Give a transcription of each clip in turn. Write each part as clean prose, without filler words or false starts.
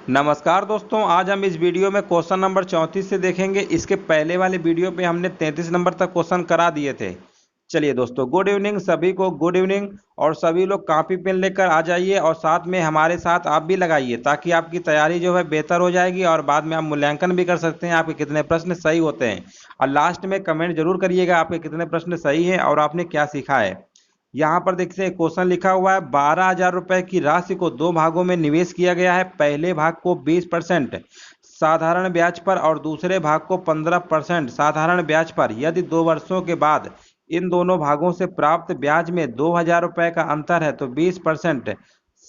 नमस्कार दोस्तों, आज हम इस वीडियो में क्वेश्चन नंबर 34 से देखेंगे। इसके पहले वाले वीडियो पे हमने 33 नंबर तक क्वेश्चन करा दिए थे। चलिए दोस्तों, गुड इवनिंग सभी को, गुड इवनिंग। और सभी लोग कॉपी पेन लेकर आ जाइए और साथ में हमारे साथ आप भी लगाइए, ताकि आपकी तैयारी जो है बेहतर हो जाएगी और बाद में आप मूल्यांकन भी कर सकते हैं आपके कितने प्रश्न सही होते हैं। और लास्ट में कमेंट जरूर करिएगा आपके कितने प्रश्न सही हैं और आपने क्या सीखा है। यहाँ पर देखते हैं क्वेश्चन लिखा हुआ है, 12,000 रुपए की राशि को दो भागों में निवेश किया गया है। पहले भाग को 20% साधारण ब्याज पर और दूसरे भाग को 15% साधारण ब्याज पर। यदि 2 वर्षों के बाद इन दोनों भागों से प्राप्त ब्याज में 2,000 रुपए का अंतर है, तो 20%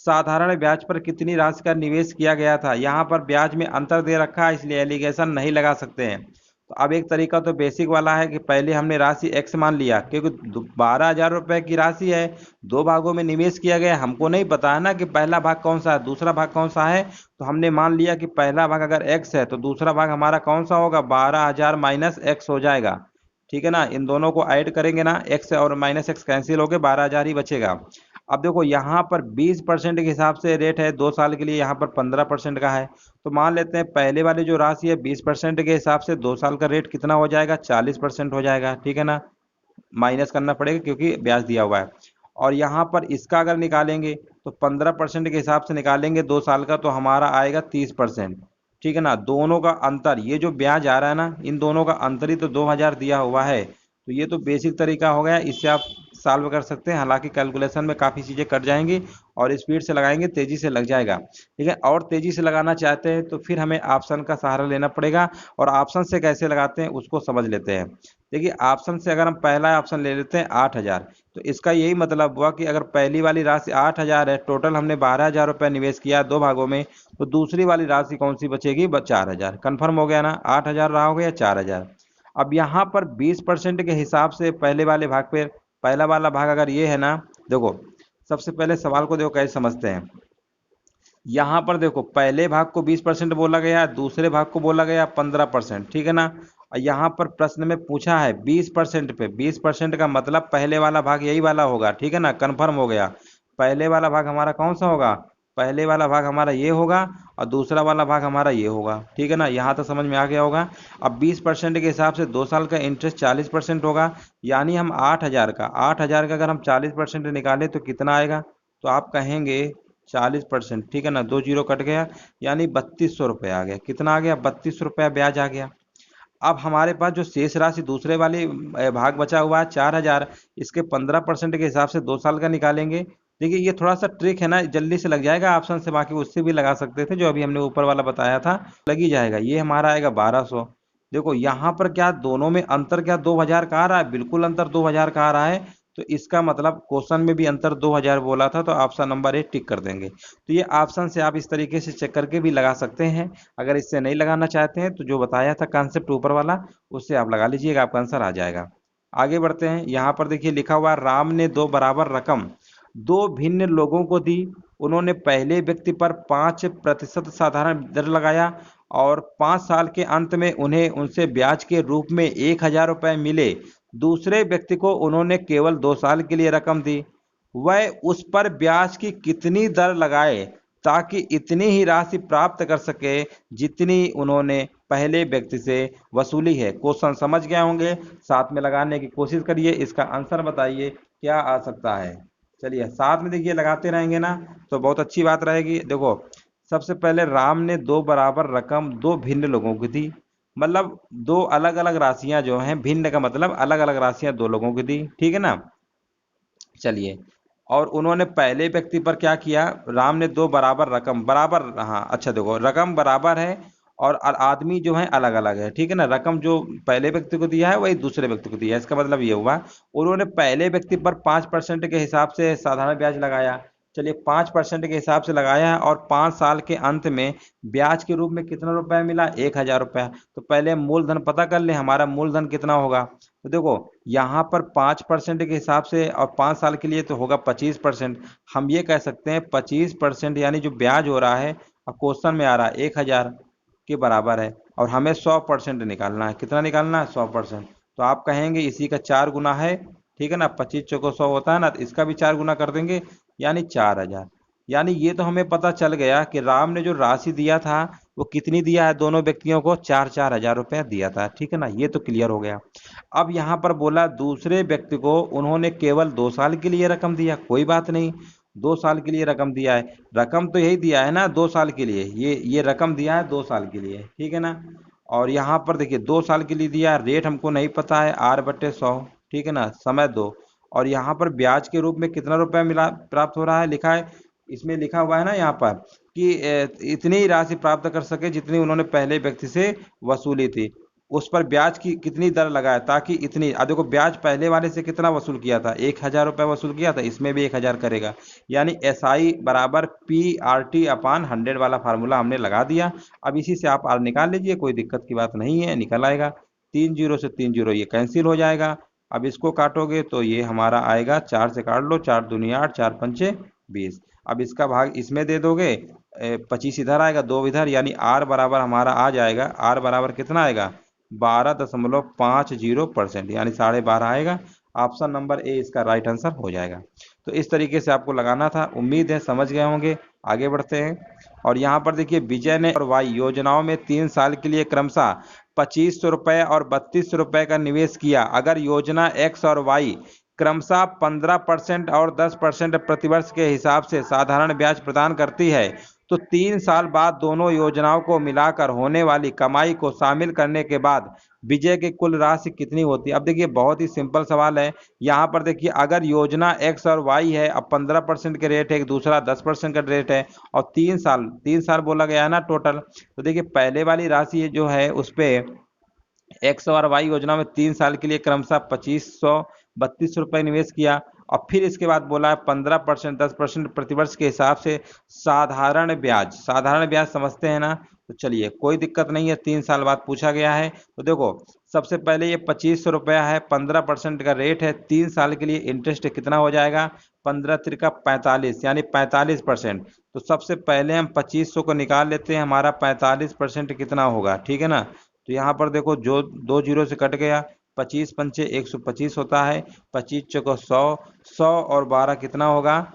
साधारण ब्याज पर कितनी राशि का निवेश किया गया था। यहाँ पर ब्याज में अंतर दे रखा है, इसलिए एलिगेशन नहीं लगा सकते हैं। तो अब एक तरीका तो बेसिक वाला है कि पहले हमने राशि x मान लिया, क्योंकि 12,000 रुपए की राशि है, दो भागों में निवेश किया गया। हमको नहीं पता है ना कि पहला भाग कौन सा है दूसरा भाग कौन सा है, तो हमने मान लिया कि पहला भाग अगर x है तो दूसरा भाग हमारा कौन सा होगा, 12,000 माइनस x हो जाएगा। ठीक है ना, इन दोनों को ऐड करेंगे ना, x और माइनस x कैंसिल हो गए, 12,000 ही बचेगा। अब देखो यहाँ पर 20% के हिसाब से रेट है 2 साल के लिए, यहाँ पर 15% का है। तो मान लेते हैं पहले वाली जो राशि है 20% के हिसाब से 2 साल का रेट कितना हो जाएगा, 40% हो जाएगा। ठीक है ना, माइनस करना पड़ेगा क्योंकि ब्याज दिया हुआ है। और यहाँ पर इसका अगर निकालेंगे तो 15% के हिसाब से निकालेंगे 2 साल का, तो हमारा आएगा 30%। ठीक है ना, दोनों का अंतर, ये जो ब्याज आ रहा है ना, इन दोनों का अंतर ही तो 2,000 दिया हुआ है। तो ये तो बेसिक तरीका हो गया, इससे आप सॉल्व कर सकते हैं। हालांकि कैलकुलेशन में काफ़ी चीज़ें कट जाएंगी और स्पीड से लगाएंगे तेज़ी से लग जाएगा। ठीक है, और तेज़ी से लगाना चाहते हैं तो फिर हमें ऑप्शन का सहारा लेना पड़ेगा। और ऑप्शन से कैसे लगाते हैं उसको समझ लेते हैं। देखिए, ऑप्शन से अगर हम पहला ऑप्शन ले लेते हैं 8,000, तो इसका यही मतलब हुआ कि अगर पहली वाली राशि 8,000 है, टोटल हमने 12,000 रुपये निवेश किया दो भागों में, तो दूसरी वाली राशि कौन सी बचेगी, 4,000। कन्फर्म हो गया ना, 8,000 रहा हो गया 4,000। अब यहाँ पर 20% के हिसाब से पहले वाले भाग पे, पहला वाला भाग अगर ये है ना, देखो सबसे पहले सवाल को देखो कैसे समझते हैं। यहाँ पर देखो पहले भाग को 20% बोला गया, दूसरे भाग को बोला गया 15%। ठीक है ना, और यहाँ पर प्रश्न में पूछा है 20% पे, 20% का मतलब पहले वाला भाग यही वाला होगा। ठीक है ना, कंफर्म हो गया। पहले वाला भाग हमारा कौन सा होगा, पहले वाला भाग हमारा ये होगा और दूसरा वाला भाग हमारा ये होगा। ठीक है ना, यहाँ तो समझ में आ गया होगा। अब 20% के हिसाब से 2 साल का इंटरेस्ट 40% होगा, यानी हम 8,000 का अगर हम 40% निकालें तो कितना आएगा, तो आप कहेंगे 40%। ठीक है ना, 2 जीरो कट गया, यानी 3,200 रुपये आ गया। कितना आ गया, 3,200 रुपया ब्याज आ गया। अब हमारे पास जो शेष राशि दूसरे वाले भाग बचा हुआ है 4,000, इसके 15% के हिसाब से 2 साल का निकालेंगे। देखिए ये थोड़ा सा ट्रिक है ना, जल्दी से लग जाएगा ऑप्शन से, बाकी उससे भी लगा सकते थे जो अभी हमने ऊपर वाला बताया था, लग ही जाएगा। ये हमारा आएगा 1,200। देखो यहाँ पर क्या दोनों में अंतर, क्या 2,000 का आ रहा है, बिल्कुल अंतर 2,000 का आ रहा है। तो इसका मतलब क्वेश्चन में भी अंतर 2,000 बोला था, तो ऑप्शन नंबर 1 टिक कर देंगे। तो ये ऑप्शन से आप इस तरीके से चेक करके भी लगा सकते हैं। अगर इससे नहीं लगाना चाहते हैं तो जो बताया था कॉन्सेप्ट ऊपर वाला, उससे आप लगा लीजिएगा, आपका आंसर आ जाएगा। आगे बढ़ते हैं, यहाँ पर देखिए लिखा हुआ, राम ने दो बराबर रकम दो भिन्न लोगों को दी। उन्होंने पहले व्यक्ति पर 5% साधारण दर लगाया और 5 साल के अंत में उन्हें उनसे ब्याज के रूप में 1,000 रुपये मिले। दूसरे व्यक्ति को उन्होंने केवल 2 साल के लिए रकम दी। वह उस पर ब्याज की कितनी दर लगाए ताकि इतनी ही राशि प्राप्त कर सके जितनी उन्होंने पहले व्यक्ति से वसूली है। क्वेश्चन समझ गए होंगे, साथ में लगाने की कोशिश करिए, इसका आंसर बताइए क्या आ सकता है। चलिए साथ में देखिए लगाते रहेंगे ना तो बहुत अच्छी बात रहेगी। देखो सबसे पहले राम ने दो बराबर रकम दो भिन्न लोगों को दी, मतलब दो अलग अलग राशियां जो हैं, भिन्न का मतलब अलग अलग राशियां दो लोगों को दी। ठीक है ना, चलिए, और उन्होंने पहले व्यक्ति पर क्या किया, राम ने दो बराबर रकम, बराबर, हाँ अच्छा देखो रकम बराबर है और आदमी जो है अलग अलग है। ठीक है ना, रकम जो पहले व्यक्ति को दिया है वही दूसरे व्यक्ति को दिया है, इसका मतलब ये हुआ उन्होंने पहले व्यक्ति पर 5% के हिसाब से साधारण ब्याज लगाया। चलिए 5% के हिसाब से लगाया है और 5 साल के अंत में ब्याज के रूप में कितना रुपया मिला, 1,000 रुपया। तो पहले मूलधन पता कर ले, हमारा मूलधन कितना होगा। तो देखो यहाँ पर 5% के हिसाब से और 5 साल के लिए तो होगा 25%। हम ये कह सकते हैं 25%, यानी जो ब्याज हो रहा है और क्वेश्चन में आ रहा है 1,000 के बराबर है, और हमें 100% निकालना है। कितना निकालना है, 100%। तो आप कहेंगे इसी का 4 गुना है। ठीक है ना, 25 चौको 100 होता है ना, तो इसका भी 4 गुना कर देंगे, यानी 4,000। यानी ये तो हमें पता चल गया कि राम ने जो राशि दिया था वो कितनी दिया है, दोनों व्यक्तियों को 4-4 हजार रुपया दिया था। ठीक है ना, ये तो क्लियर हो गया। अब यहाँ पर बोला दूसरे व्यक्ति को उन्होंने केवल 2 साल के लिए रकम दिया, कोई बात नहीं, 2 साल के लिए रकम दिया है, रकम तो यही दिया है ना 2 साल के लिए, ये रकम दिया है 2 साल के लिए, ठीक है ना। और यहाँ पर देखिए 2 साल के लिए दिया, रेट हमको नहीं पता है, R/100, ठीक है ना, समय 2। और यहाँ पर ब्याज के रूप में कितना रुपया मिला प्राप्त हो रहा है, लिखा है, इसमें लिखा हुआ है ना यहाँ पर कि इतनी ही राशि प्राप्त कर सके जितनी उन्होंने पहले व्यक्ति से वसूली थी, उस पर ब्याज की कितनी दर लगाए, ताकि इतनी, अब देखो ब्याज पहले वाले से कितना वसूल किया था, 1,000 रुपया वसूल किया था, इसमें भी 1,000 करेगा, यानी SI बराबर PRT/100 वाला फार्मूला हमने लगा दिया। अब इसी से आप R निकाल लीजिए, कोई दिक्कत की बात नहीं है, निकल आएगा। 3 जीरो से 3 जीरो ये कैंसिल हो जाएगा। अब इसको काटोगे तो ये हमारा आएगा, 4 से काट लो, 4 दूनी 8, 4 पंचे 20। अब इसका भाग इसमें दे दोगे, 25 इधर आएगा, 2 इधर, यानी R बराबर हमारा आ जाएगा, R बराबर कितना आएगा, 12.50%, यानी 12.5 आएगा। ऑप्शन नंबर ए इसका राइट आंसर हो जाएगा। तो इस तरीके से आपको लगाना था, उम्मीद है समझ गए होंगे। आगे बढ़ते हैं। और यहाँ पर देखिए विजय ने और वाई योजनाओं में 3 साल के लिए क्रमशः 2500 रुपए और 3200 रुपए का निवेश किया। अगर योजना एक्स और वाई क्रमशः 15% और 10% प्रतिवर्ष के हिसाब से साधारण ब्याज प्रदान करती है, तो 3 साल बाद दोनों योजनाओं को मिलाकर होने वाली कमाई को शामिल करने के बाद विजय की कुल राशि कितनी होती है। अब देखिए बहुत ही सिंपल सवाल है। यहाँ पर देखिए अगर योजना एक्स और वाई है, अब 15% के रेट है, एक दूसरा 10% का रेट है, और 3 साल बोला गया है ना टोटल, तो देखिए पहले वाली राशि जो है उस पे एक्स और वाई योजना में 3 साल के लिए क्रमशः 2532 रुपए निवेश किया, और फिर इसके बाद बोला है 15%, 10% प्रतिवर्ष के हिसाब से साधारण ब्याज समझते हैं ना। तो चलिए कोई दिक्कत नहीं है, 3 साल बाद पूछा गया है। तो देखो सबसे पहले ये 2500 रुपया है, 15% का रेट है, 3 साल के लिए इंटरेस्ट कितना हो जाएगा, 15×3=45, यानी 45%। तो सबसे पहले हम 2500 को निकाल लेते हैं, हमारा 45% कितना होगा, ठीक है ना। तो यहाँ पर देखो जो 2 जीरो से कट गया, 25 पंचे 125 होता है, 25 चौको 100, 100 और 12 कितना होगा,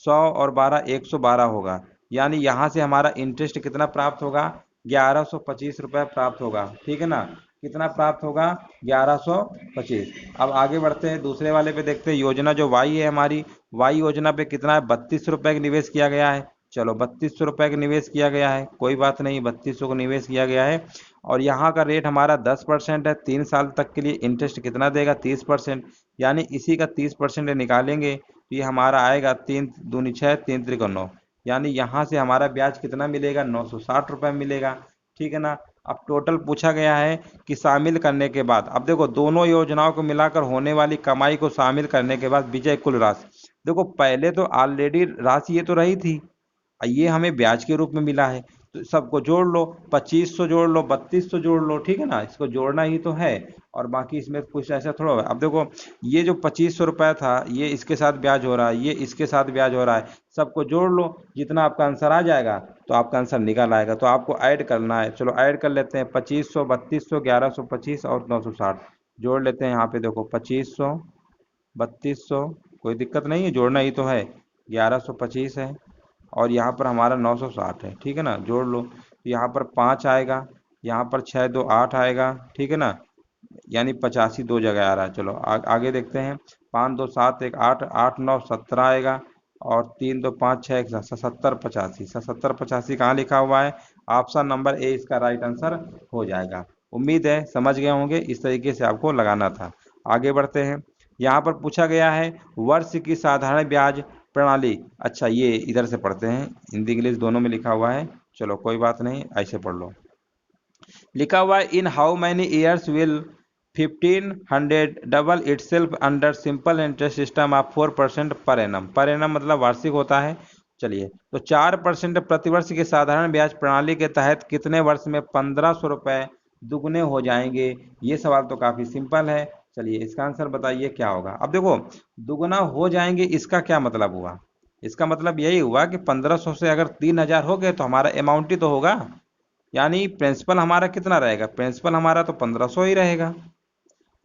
100 और 12 112 होगा। यानी यहाँ से हमारा इंटरेस्ट कितना प्राप्त होगा, 1125 रुपये प्राप्त होगा, ठीक है ना। कितना प्राप्त होगा, 1125। अब आगे बढ़ते हैं, दूसरे वाले पे देखते हैं। योजना जो वाई है हमारी, वाई योजना पे कितना है, 3200 रुपये का निवेश किया गया है। चलो 3200 रुपये का निवेश किया गया है, कोई बात नहीं, 3200 को निवेश किया गया है। और यहाँ का रेट हमारा 10% है, 3 साल तक के लिए इंटरेस्ट कितना देगा, 30%, यानी इसी का 30% निकालेंगे तो ये हमारा आएगा 3 दूनी 6, 3 त्रिक 9, यानी यहाँ से हमारा ब्याज कितना मिलेगा, 960 रुपये मिलेगा, ठीक है ना। अब टोटल पूछा गया है कि शामिल करने के बाद, अब देखो दोनों योजनाओं को मिलाकर होने वाली कमाई को शामिल करने के बाद विजय कुल राशि, देखो पहले तो ऑलरेडी राशि ये तो रही थी, ये हमें ब्याज के रूप में मिला है, तो सबको जोड़ लो, 2500 जोड़ लो, 3200 जोड़ लो, ठीक है ना, इसको जोड़ना ही तो है। और बाकी इसमें कुछ ऐसा थोड़ा है। अब देखो ये जो 2500 रुपया था, ये इसके साथ ब्याज हो रहा है, ये इसके साथ ब्याज हो रहा है, सबको जोड़ लो, जितना आपका आंसर आ जाएगा तो आपका आंसर निकल आएगा। तो आपको ऐड करना है, चलो ऐड कर लेते हैं, 2500, 3200, 1125 और 960 जोड़ लेते हैं। यहाँ पे देखो 2500, 3200, कोई दिक्कत नहीं है, जोड़ना ही तो है, 1125 है, और यहाँ पर हमारा 960 है, ठीक है ना, जोड़ लो। तो यहाँ पर 5 आएगा, यहाँ पर 6 2 8 आएगा, ठीक है ना, यानी 85 दो जगह आ रहा है। चलो आगे देखते हैं, 5 2 7 1 8, 8 9 17 आएगा, और 3 2 5 6 1 77 85, 77 85 कहाँ लिखा हुआ है, ऑप्शन नंबर ए इसका राइट आंसर हो जाएगा। उम्मीद है समझ गए होंगे, इस तरीके से आपको लगाना था। आगे बढ़ते हैं। यहाँ पर पूछा गया है वर्ष की साधारण ब्याज प्रणाली, अच्छा ये इधर से पढ़ते हैं, हिंदी इंग्लिश दोनों में लिखा हुआ है, चलो कोई बात नहीं, ऐसे पढ़ लो। लिखा हुआ है in how many years will 1500 double itself under simple interest system of 4% per annum. Per annum मतलब वार्षिक होता है। चलिए तो 4% प्रतिवर्ष की साधारण ब्याज प्रणाली के तहत कितने वर्ष में 1500 रुपए दुगने हो जाएंगे। ये सवाल तो काफी सिंपल है। चलिए इसका आंसर बताइए क्या होगा। अब देखो दुगना हो जाएंगे, इसका क्या मतलब हुआ, इसका मतलब यही हुआ कि 1500 से अगर 3000 हो गए तो हमारा अमाउंट ही तो होगा, यानी प्रिंसिपल हमारा कितना रहेगा, प्रिंसिपल हमारा तो 1500 ही रहेगा,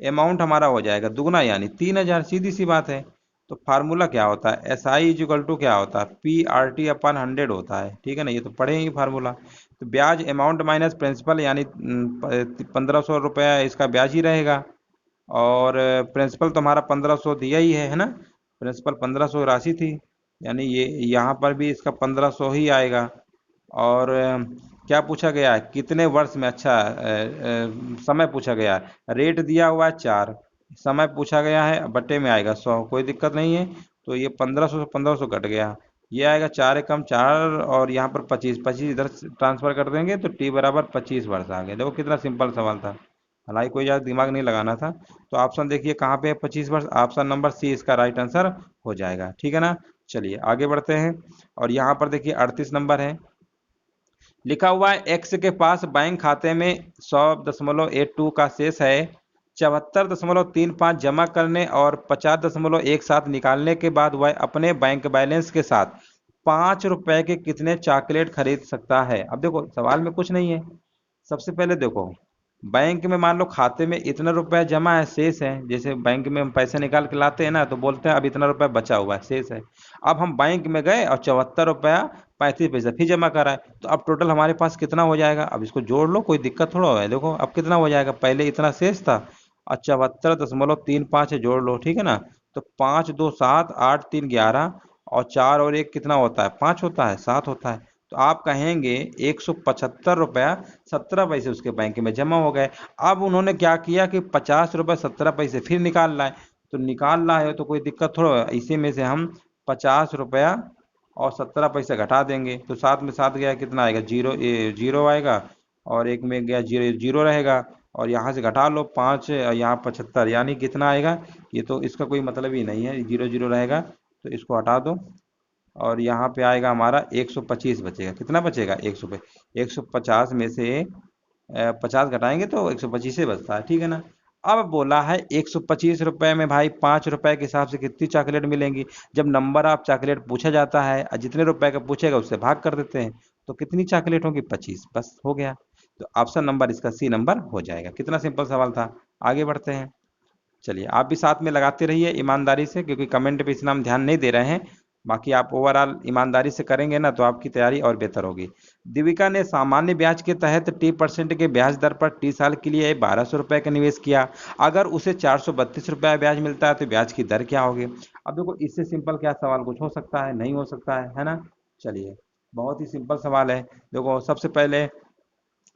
अमाउंट हमारा हो जाएगा दुगना यानी 3000, सीधी सी बात है। तो फार्मूला क्या होता है, एस आई इजिकल टू क्या होता है, पी आर टी अपन 100 होता है, ठीक है ना, ये तो पढ़े ही फार्मूला। तो ब्याज अमाउंट माइनस प्रिंसिपल, यानी 1500 रुपया इसका ब्याज ही रहेगा। और प्रिंसिपल तो हमारा 1500 दिया ही है ना, प्रिंसिपल 1500 राशि थी, यानी ये यहाँ पर भी इसका 1500 ही आएगा। और क्या पूछा गया है, कितने वर्ष में, अच्छा समय पूछा गया है, रेट दिया हुआ है 4, समय पूछा गया है, बट्टे में आएगा 100, कोई दिक्कत नहीं है। तो ये 1500 से 1500 कट गया, ये आएगा 4 एकम 4, और यहाँ पर 25 25 इधर ट्रांसफर कर देंगे तो टी बराबर 25 वर्ष आ गया। देखो कितना सिंपल सवाल था, हालांकि कोई ज़्यादा दिमाग नहीं लगाना था। तो ऑप्शन देखिए कहाँ पे है, 25 वर्ष, ऑप्शन नंबर सी इसका राइट आंसर हो जाएगा, ठीक है ना। चलिए आगे बढ़ते हैं, और यहाँ पर देखिए 38 नंबर है, लिखा हुआ है एक्स के पास बैंक खाते में 100.82 का शेष है, 74.35 जमा करने और 50.17 निकालने के बाद वह अपने बैंक बैलेंस के साथ 5 रुपए के कितने चॉकलेट खरीद सकता है। अब देखो सवाल में कुछ नहीं है, सबसे पहले देखो बैंक में मान लो खाते में इतना रुपया जमा है, शेष है, जैसे बैंक में हम पैसे निकाल के लाते हैं ना, तो बोलते हैं अब इतना रुपया बचा हुआ है, शेष है। अब हम बैंक में गए और 74 रुपया 35 पैसा फिर जमा कराए, तो अब टोटल हमारे पास कितना हो जाएगा, अब इसको जोड़ लो, कोई दिक्कत थोड़ा है। देखो अब कितना हो जाएगा, पहले इतना शेष था और 74.35 है, जोड़ लो, ठीक है ना। तो 5 2 7 8 3 11, और 4 और 1 कितना होता है, 5 होता है, 7 होता है। तो आप कहेंगे 175 रुपया 17 पैसे उसके बैंक में जमा हो गए। अब उन्होंने क्या किया कि 50 रुपये 17 पैसे फिर निकाल लाए, तो निकाल लाए हो तो कोई दिक्कत थोड़ा है, इसी में से हम 50 रुपया और 17 पैसे घटा देंगे, तो सात में सात गया कितना आएगा, जीरो, जीरो आएगा, और एक में गया जीरो, जीरो रहेगा, और यहाँ से घटा लो 5 और यहाँ 75, यानी कितना आएगा, ये तो इसका कोई मतलब ही नहीं है, जीरो जीरो रहेगा, तो इसको हटा दो, और यहाँ पे आएगा हमारा 125 बचेगा, कितना बचेगा, 150 में से 50 घटाएंगे तो 125 ही बचता है, ठीक है ना। अब बोला है 125 रुपए में भाई 5 रुपए के हिसाब से कितनी चॉकलेट मिलेंगी। जब नंबर ऑफ चॉकलेट पूछा जाता है और जितने रुपए का पूछेगा उससे भाग कर देते हैं, तो कितनी चॉकलेट होगी, 25, बस हो गया। तो ऑप्शन नंबर इसका सी नंबर हो जाएगा। कितना सिंपल सवाल था, आगे बढ़ते हैं। चलिए आप भी साथ में लगाते रहिए ईमानदारी से, क्योंकि कमेंट पे इतना हम ध्यान नहीं दे रहे हैं, बाकी आप ओवरऑल ईमानदारी से करेंगे ना तो आपकी तैयारी और बेहतर होगी। दीपिका ने सामान्य ब्याज के तहत टी% के ब्याज दर पर टी साल के लिए 1200 रुपए का निवेश किया, अगर उसे 432 रुपया ब्याज मिलता है तो ब्याज की दर क्या होगी। अब देखो इससे सिंपल क्या सवाल कुछ हो सकता है, नहीं हो सकता है ना। चलिए बहुत ही सिंपल सवाल है। देखो सबसे पहले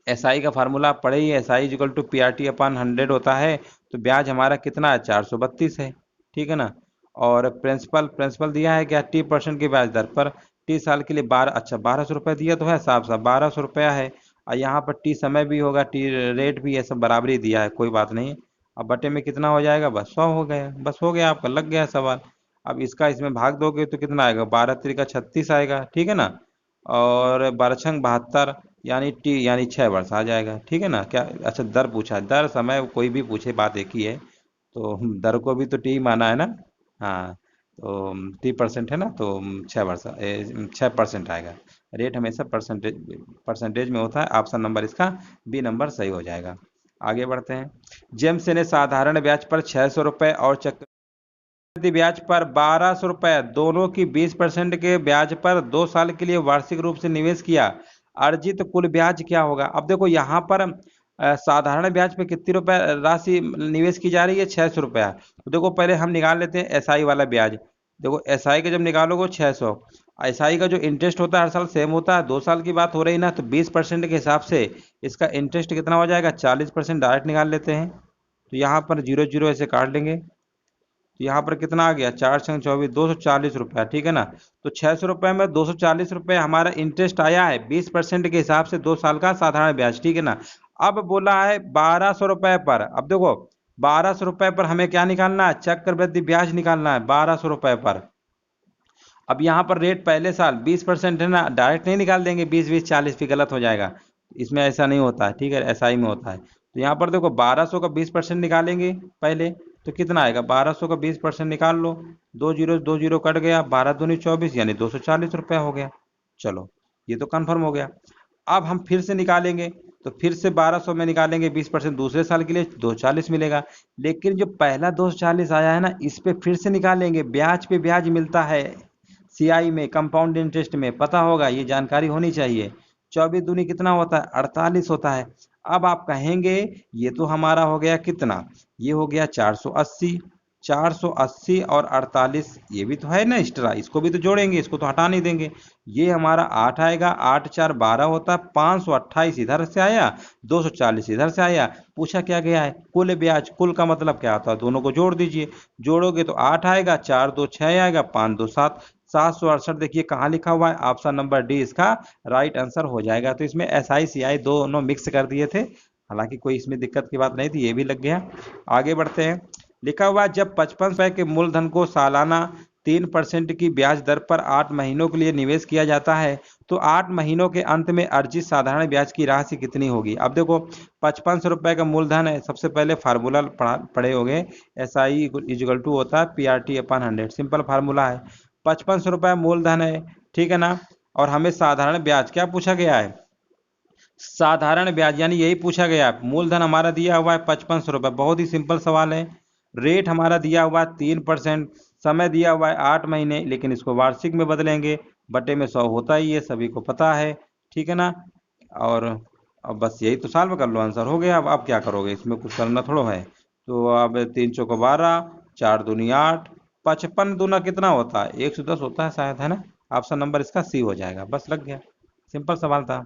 एस आई का फार्मूला पढ़े ही, S I equal to P R T upon 100 होता है, तो ब्याज हमारा कितना है, 432 है, ठीक है ना। और प्रिंसिपल प्रिंसिपल दिया है क्या, टी% की ब्याज दर पर टी साल के लिए 12, अच्छा 1200 रुपये दिया तो है, साफ साफ 1200 रुपया है, और यहाँ पर टी समय भी होगा, टी रेट भी है, सब बराबरी दिया है, कोई बात नहीं। अब बटे में कितना हो जाएगा, बस 100 हो गया, बस हो गया, आपका लग गया सवाल। अब इसका इसमें भाग दोगे तो कितना आएगा, 12 त्रिका 36 आएगा, ठीक है ना। और 12×6 = 72, यानी टी यानी 6 वर्ष आ जाएगा, ठीक है ना। क्या, अच्छा दर पूछा है, दर समय कोई भी पूछे बात एक ही है, तो दर को भी तो टी माना है ना। हाँ, तो टी% है ना, तो 6 वर्ष 6% आएगा, रेट हमेशा परसेंटेज में होता है। ऑप्शन नंबर इसका बी नंबर सही हो जाएगा। आगे बढ़ते हैं। जेम्स ने साधारण ब्याज पर 600 रुपये और चक्रवृद्धि ब्याज पर 1200 रुपये दोनों की 20% के ब्याज पर 2 साल के लिए वार्षिक रूप से निवेश किया, अर्जित कुल ब्याज क्या होगा। अब देखो यहाँ पर साधारण ब्याज पे कितनी रुपए राशि निवेश की जा रही है, 600 रुपया। तो देखो पहले हम निकाल लेते हैं एसआई वाला ब्याज। देखो एसआई का जब निकालोगे 600, एसआई का जो इंटरेस्ट होता है हर साल सेम होता है, 2 साल की बात हो रही ना, तो 20% के हिसाब से इसका इंटरेस्ट कितना हो जाएगा, 40% डायरेक्ट निकाल लेते हैं। तो यहाँ पर जीरो जीरो ऐसे काट लेंगे, तो यहाँ पर कितना आ गया, 4×24 240 रुपया, ठीक है ना। तो 600 रुपये में 240 रुपये हमारा इंटरेस्ट आया है 20% के हिसाब से, 2 साल का साधारण ब्याज, ठीक है ना। अब बोला है 1200 रुपये पर, अब देखो 1200 रुपये पर हमें क्या निकालना है, चक्रवृद्धि ब्याज निकालना है 1200 रुपये पर। अब यहाँ पर रेट पहले साल 20% है ना, डायरेक्ट नहीं निकाल देंगे 20 20 40, फिर गलत हो जाएगा, इसमें ऐसा नहीं होता है, ठीक है, एसआई में होता है। तो यहाँ पर देखो 1200 का 20% निकालेंगे पहले, तो कितना आएगा, 1200 का 20% निकाल लो, 2 जीरो कट गया, 12×2 = 24, यानी 240 रुपया हो गया। चलो ये तो कन्फर्म हो गया। अब हम फिर से निकालेंगे, तो फिर से 1200 में निकालेंगे 20% दूसरे साल के लिए 240 मिलेगा। लेकिन जो पहला 240 आया है ना, इस पे फिर से निकालेंगे, ब्याज पे ब्याज मिलता है सीआई में, कंपाउंड इंटरेस्ट में, पता होगा, ये जानकारी होनी चाहिए। 24 दूनी कितना होता है, 48 होता है। अब आप कहेंगे ये तो हमारा हो गया कितना, ये हो गया 480, 480 और 48, ये भी तो है ना एक्स्ट्रा, इसको भी तो जोड़ेंगे, इसको तो हटा नहीं देंगे। ये हमारा 8 आएगा, 8 4 12 होता है, 528 इधर से आया, 240 इधर से आया। पूछा क्या गया है, कुल ब्याज। कुल का मतलब क्या होता है, दोनों को जोड़ दीजिए, जोड़ोगे तो 8 आएगा, 4 2 6 आएगा, 5 2 7, 768। देखिए कहाँ लिखा हुआ है, ऑप्शन नंबर डी इसका राइट आंसर हो जाएगा। तो इसमें एस आई सी आई दोनों मिक्स कर दिए थे, हालांकि कोई इसमें दिक्कत की बात नहीं थी, ये भी लग गया। आगे बढ़ते हैं। लिखा हुआ है जब 55 रुपए के मूलधन को सालाना 3% की ब्याज दर पर 8 महीनों के लिए निवेश किया जाता है, तो 8 महीनों के अंत में अर्जित साधारण ब्याज की राशि कितनी होगी। अब देखो 55 रुपए का मूलधन है, सबसे पहले फार्मूला पढ़े होंगे, एस आई इजिकल टू होता है P R T upon 100, simple formula है। 55 रुपए मूलधन है, ठीक है ना, और हमें साधारण ब्याज क्या पूछा गया है, साधारण ब्याज, यानी यही पूछा गया है। मूलधन हमारा दिया हुआ है 55 रुपए, बहुत ही सिंपल सवाल है। रेट हमारा दिया हुआ है 3%, समय दिया हुआ है 8 महीने, लेकिन इसको वार्षिक में बदलेंगे, बटे में 100 होता ही है, सभी को पता है, ठीक है ना। और अब बस यही तो सॉल्व कर लो, आंसर हो गया। अब क्या करोगे, इसमें कुछ करना थोड़ा है। तो अब 3 चौको 12, 4 दूनी 8, 55 दूना कितना होता है, 110 होता है शायद, है ना। ऑप्शन नंबर इसका सी हो जाएगा, बस लग गया, सिंपल सवाल था।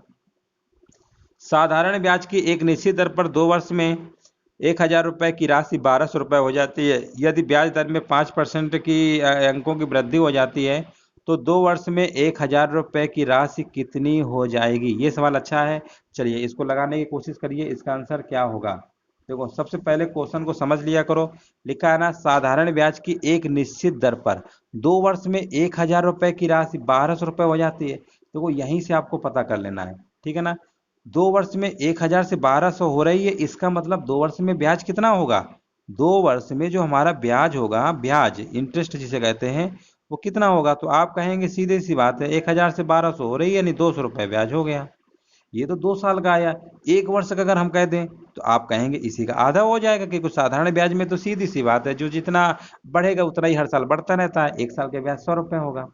साधारण ब्याज की एक निश्चित दर पर 2 वर्ष में 1000 रुपए की राशि 1200 रुपए हो जाती है। यदि ब्याज दर में 5% की अंकों की वृद्धि हो जाती है, तो 2 वर्ष में 1000 रुपए की राशि कितनी हो जाएगी। ये सवाल अच्छा है, चलिए इसको लगाने की कोशिश करिए, इसका आंसर क्या होगा। देखो सबसे पहले क्वेश्चन को समझ लिया करो। लिखा है ना साधारण ब्याज की एक निश्चित दर पर 2 वर्ष में 1000 रुपए की राशि 1200 रुपए हो जाती है। देखो यहीं से आपको पता कर लेना है, ठीक है ना। 2 वर्ष में 1000 से 1200 हो रही है, इसका मतलब 2 वर्ष में ब्याज कितना होगा, 2 वर्ष में जो हमारा ब्याज होगा, ब्याज इंटरेस्ट जिसे कहते हैं, वो कितना होगा। तो आप कहेंगे सीधे सी बात है, 1000 से 1200 हो रही है, यानी 200 रुपए ब्याज हो गया। ये तो 2 साल का आया। 1 वर्ष का अगर हम कह दें तो आप कहेंगे इसी का आधा हो जाएगा, क्योंकि साधारण ब्याज में तो सीधी सी बात है, जो जितना बढ़ेगा उतना ही हर साल बढ़ता रहता है, 1 साल के ब्याज 100 रुपए होगा,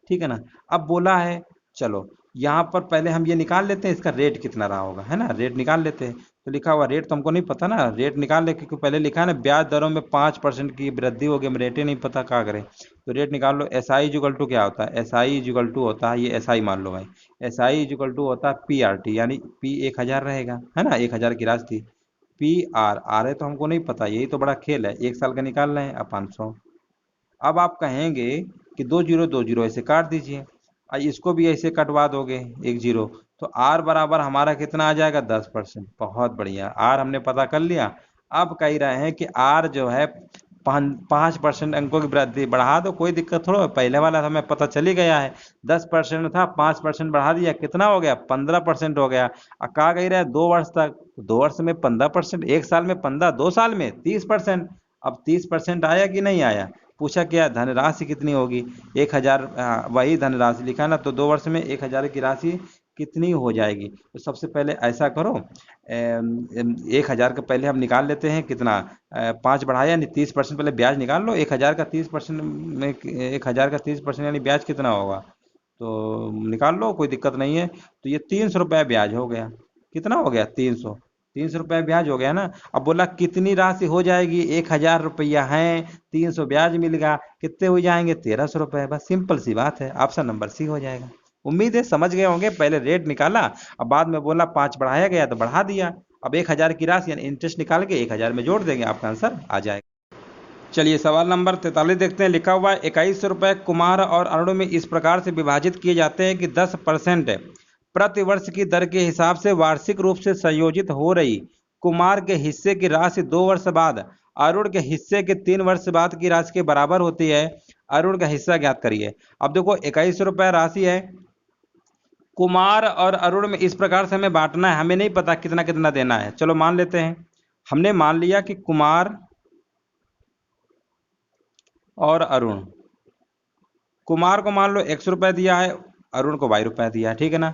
ठीक है ना। अब बोला है, चलो यहाँ पर पहले हम ये निकाल लेते हैं, इसका रेट कितना रहा होगा, है ना, रेट निकाल लेते हैं। तो लिखा हुआ रेट तो हमको नहीं पता ना, रेट निकाल ले, क्योंकि पहले लिखा है ना ब्याज दरों में 5% की वृद्धि होगी, हम रेट ही नहीं पता, क्या करें। तो रेट निकाल लो। एस आई इजिकल टू क्या होता है, एस आई इजिकल टू होता है, ये एस आई मान लो भाई, एस आई इजिकल टू होता है पी आर टी, यानी पी 1000 रहेगा, है ना, 1000 की राशि थी, पी आर आर है तो हमको नहीं पता, यही तो बड़ा खेल है, 1 साल का निकाल रहे हैं, अब 500। अब आप कहेंगे कि 2 जीरो ऐसे काट दीजिए, इसको भी ऐसे कटवा दोगे 1 जीरो, तो आर बराबर हमारा कितना आ जाएगा, 10%। बहुत बढ़िया, आर हमने पता कर लिया। अब कह रहे हैं कि आर जो है 5% अंकों की वृद्धि बढ़ा दो, कोई दिक्कत थोड़ा, पहले वाला हमें पता चल ही गया है, 10% था, 5% बढ़ा दिया, कितना हो गया, 15% हो गया। अब कहा कह रहा है 2 वर्ष तक, 2 वर्ष में 15%, 1 साल में 15, 2 साल में 30%। अब 30% आया कि नहीं आया, पूछा क्या, धनराशि कितनी होगी, 1000, वही धनराशि लिखा ना, तो 2 वर्ष में 1000 की राशि कितनी हो जाएगी। तो सबसे पहले ऐसा करो, 1000 का पहले हम निकाल लेते हैं कितना, 5 बढ़ाया यानी 30%, पहले ब्याज निकाल लो, 1000 का 30% में, 1000 का 30% यानी ब्याज कितना होगा, तो निकाल लो, कोई दिक्कत नहीं है। तो ये 300 रुपया ब्याज हो गया, कितना हो गया, 300, 300 रुपया ब्याज हो गया ना। अब बोला कितनी राशि हो जाएगी, 1000 रुपया है, 300 ब्याज मिल गया, कितने हो जाएंगे, 1300 रुपये, बस सिंपल सी बात है, ऑप्शन नंबर सी हो जाएगा। उम्मीद है समझ गए होंगे, पहले रेट निकाला, अब बाद में बोला 5 बढ़ाया गया तो बढ़ा दिया। अब 1000 की राशि यानी इंटरेस्ट निकाल के 1000 में जोड़ देंगे, आपका आंसर आ जाएगा। चलिए सवाल नंबर 43 देखते हैं। लिखा हुआ है 2100 रुपये कुमार और अरुण में इस प्रकार से विभाजित किए जाते हैं कि 10% प्रति वर्ष की दर के हिसाब से वार्षिक रूप से संयोजित हो रही कुमार के हिस्से की राशि 2 वर्ष बाद अरुण के हिस्से के 3 वर्ष बाद की राशि के बराबर होती है। अरुण का हिस्सा ज्ञात करिए। अब देखो 2100 रुपये राशि है, कुमार और अरुण में इस प्रकार से हमें बांटना है, हमें नहीं पता कितना कितना देना है। चलो मान लेते हैं, हमने मान लिया कि कुमार और अरुण, कुमार को मान लो 100 रुपये दिया है, अरुण को 22 रुपये दिया है, ठीक है ना।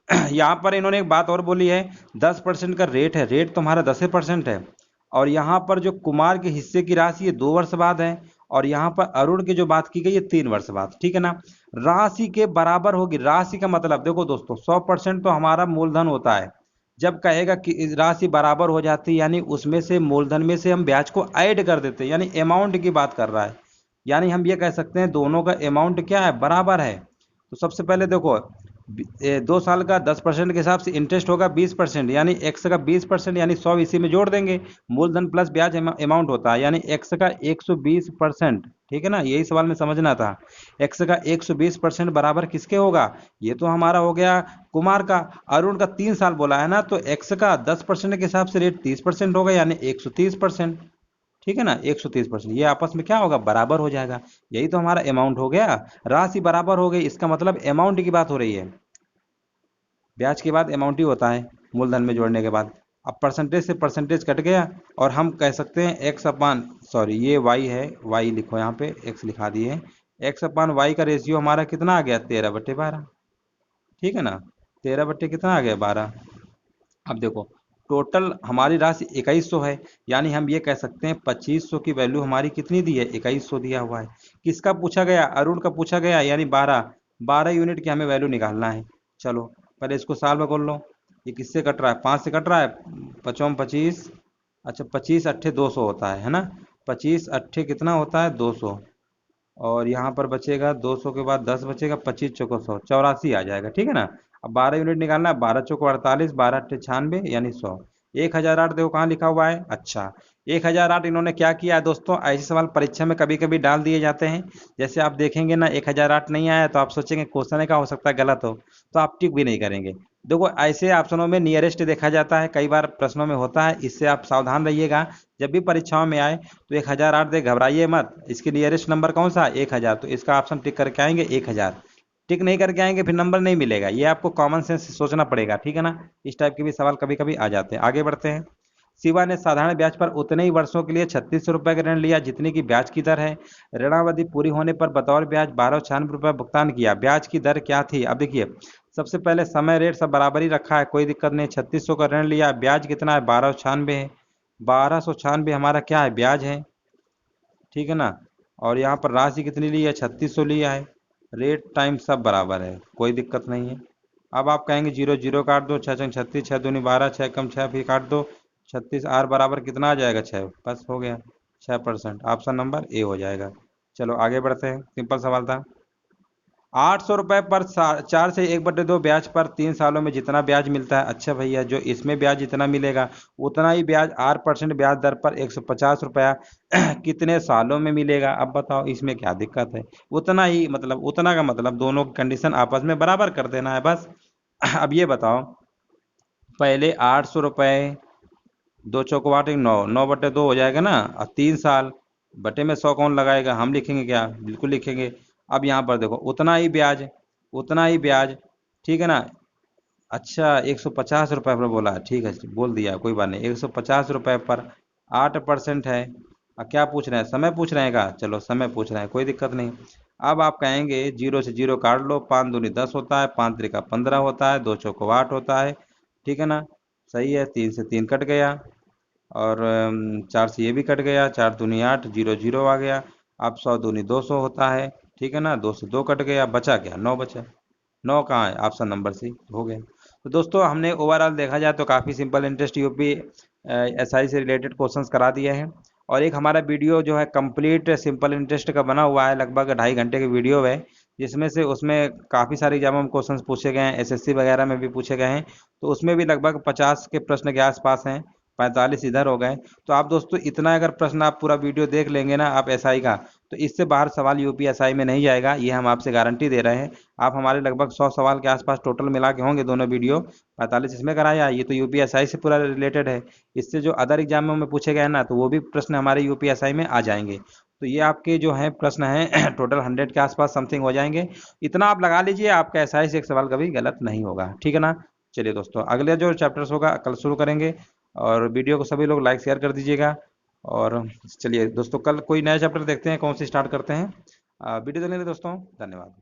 यहाँ पर इन्होंने एक बात और बोली है, 10% का रेट है, रेट तुम्हारा 10% है, और यहाँ पर जो कुमार के हिस्से की राशि ये 2 वर्ष बाद है, और यहाँ पर अरुण की जो बात की गई है 3 वर्ष बाद, ठीक है ना। राशि के बराबर होगी, राशि का मतलब देखो दोस्तों 100% तो हमारा मूलधन होता है, जब कहेगा कि इस राशि बराबर हो जाती है यानी उसमें से मूलधन में से हम ब्याज को ऐड कर देते हैं, यानी अमाउंट की बात कर रहा है, यानी हम ये कह सकते हैं दोनों का अमाउंट क्या है, बराबर है। तो सबसे पहले देखो 2 साल का 10% के हिसाब से इंटरेस्ट होगा 20%, यानी एक्स का 20% यानी 100 इसी में जोड़ देंगे, मूलधन प्लस ब्याज अमाउंट होता है, यानी एक्स का 120%, ठीक है ना, यही सवाल में समझना था। एक्स का 120% बराबर किसके होगा, ये तो हमारा हो गया कुमार का। अरुण का 3 साल बोला है ना, तो एक्स का 10% के हिसाब से रेट 30% होगा, यानी 130%, ठीक है ना, 130%, ये आपस में क्या होगा, बराबर हो जाएगा। यही तो हमारा अमाउंट हो गया, राशि बराबर हो गई, इसका मतलब अमाउंट की बात हो रही है। ब्याज के बाद अमाउंट ही होता है मूलधन में जोड़ने के बाद। अब परसेंटेज से परसेंटेज कट गया, और हम कह सकते हैं एक्स अपान, सॉरी ये वाई है, वाई लिखो यहाँ पे, एक्स लिखा दिए, एक्स अपान वाई का रेशियो हमारा कितना आ गया, 13/12, ठीक है ना, 13 कितना आ गया, 12। अब देखो टोटल हमारी राशि 2100 है, यानी हम ये कह सकते हैं 2500 की वैल्यू हमारी कितनी दी है, 2100 दिया हुआ है। किसका पूछा गया, अरुण का पूछा गया, यानी 12 यूनिट की हमें वैल्यू निकालना है। चलो पहले इसको साल में खोल लो, ये किससे कट रहा है, 5 से कट रहा है, 5×5 अच्छा 25×8 200 होता है ना, 25×8 कितना होता है, 200, और यहाँ पर बचेगा 200 के बाद 10 बचेगा, 25×4 84 आ जाएगा, ठीक है ना। अब 12 यूनिट निकालना है, 12×4 48, 12×8 96, यानी 100। 1008 देखो कहाँ लिखा हुआ है, अच्छा 1008 इन्होंने क्या किया है दोस्तों, ऐसे सवाल परीक्षा में कभी कभी डाल दिए जाते हैं। जैसे आप देखेंगे ना 1008 नहीं आया तो आप सोचेंगे क्वेश्चन का हो सकता है गलत हो, तो आप टिक भी नहीं करेंगे। देखो ऐसे ऑप्शनों में नियरेस्ट देखा जाता है, कई बार प्रश्नों में होता है, इससे आप सावधान रहिएगा। जब भी परीक्षाओं में आए तो 1008 देख घबराइए मत, इसके नियरेस्ट नंबर कौन सा, 1000, तो इसका ऑप्शन टिक करके आएंगे 1000। टिक नहीं करके आएंगे फिर नंबर नहीं मिलेगा, ये आपको कॉमन सेंस से सोचना पड़ेगा, ठीक है ना। इस टाइप के भी सवाल कभी कभी आ जाते हैं। आगे बढ़ते हैं। शिवा ने साधारण ब्याज पर उतने ही वर्षों के लिए 3600 रुपए का ऋण लिया जितनी की ब्याज की दर है। ऋणावधि पूरी होने पर बतौर ब्याज 1296 रुपए भुगतान किया, ब्याज की दर क्या थी। अब देखिए सबसे पहले समय रेट सब बराबर ही रखा है, कोई दिक्कत नहीं, 3600 का ऋण लिया, ब्याज कितना है, 1296 है, 1296 हमारा क्या है, ब्याज है, ठीक है ना। और यहाँ पर राशि कितनी ली है, 3600 लिया है, रेट टाइम सब बराबर है, कोई दिक्कत नहीं है। अब आप कहेंगे 0 0 काट दो, 6×36, 6×2 12, 6 कम 6 फिर काट दो, 36 आर बराबर कितना आ जाएगा, 6, बस हो गया, 6%, ऑप्शन नंबर ए हो जाएगा। चलो आगे बढ़ते हैं, सिंपल सवाल था। 800 रुपए पर 4 से 1/2 ब्याज पर 3 सालों में जितना ब्याज मिलता है, अच्छा भैया जो इसमें ब्याज जितना मिलेगा उतना ही ब्याज 8% ब्याज दर पर 150 रुपया कितने सालों में मिलेगा। अब बताओ इसमें क्या दिक्कत है, उतना ही मतलब, उतना का मतलब दोनों की कंडीशन आपस में बराबर कर देना है बस। अब ये बताओ पहले 800 रुपये, 2×4 9, 9/2 हो जाएगा ना, और 3 साल बटे में 100 कौन लगाएगा, हम लिखेंगे क्या, बिल्कुल लिखेंगे। अब यहाँ पर देखो उतना ही ब्याज, उतना ही ब्याज, ठीक है ना। अच्छा 150 रुपये पर बोला है, ठीक है बोल दिया कोई बात नहीं, 150 रुपये पर 8% है। अब क्या पूछ रहे हैं, समय पूछ रहे हैं का, चलो समय पूछ रहे हैं, कोई दिक्कत नहीं। अब आप कहेंगे 0 से 0 काट लो, 5 दूनी 10 होता है, 5 त्रिका 15 होता है, 2×4 8 होता है, ठीक है ना, सही है। 3 से 3 कट गया, और 4 से ये भी कट गया, 4 दूनी 8, 0 0 आ गया। अब 100 दूनी 200 होता है, ठीक है ना, 2 से 2 कट गया, बचा क्या, 9 बचा। 9 कहाँ है, ऑप्शन नंबर सी हो गया। तो दोस्तों हमने ओवरऑल देखा जाए तो काफ़ी सिंपल इंटरेस्ट यूपी एसआई से रिलेटेड क्वेश्चंस करा दिए हैं, और एक हमारा वीडियो जो है कंप्लीट सिंपल इंटरेस्ट का बना हुआ है, लगभग 2.5 घंटे की वीडियो है, जिसमें से उसमें काफ़ी सारे एग्जामों में क्वेश्चंस पूछे गए हैं, एसएससी वगैरह में भी पूछे गए हैं, तो उसमें भी लगभग 50 के प्रश्न के आसपास हैं, 45 इधर हो गए। तो आप दोस्तों इतना अगर प्रश्न आप पूरा वीडियो देख लेंगे ना आप एसआई का, तो इससे बाहर सवाल यूपी एसआई में नहीं जाएगा, ये हम आपसे गारंटी दे रहे हैं। आप हमारे लगभग 100 सवाल के आसपास टोटल मिला के होंगे दोनों वीडियो, 45 इसमें कराया, ये तो यूपी एसआई से पूरा रिलेटेड है। इससे जो अदर एग्जामों में पूछे गए ना, तो वो भी प्रश्न हमारे यूपी एसआई में आ जाएंगे। तो ये आपके जो है प्रश्न हैं टोटल 100 के आसपास समथिंग हो जाएंगे। इतना आप लगा लीजिए, आपका एसआई से एक सवाल कभी गलत नहीं होगा, ठीक है ना। चलिए दोस्तों अगले जो चैप्टर्स होगा कल शुरू करेंगे, और वीडियो को सभी लोग लाइक शेयर कर दीजिएगा। और चलिए दोस्तों कल कोई नया चैप्टर देखते हैं, कौन सी स्टार्ट करते हैं। वीडियो देखने के लिए दोस्तों धन्यवाद।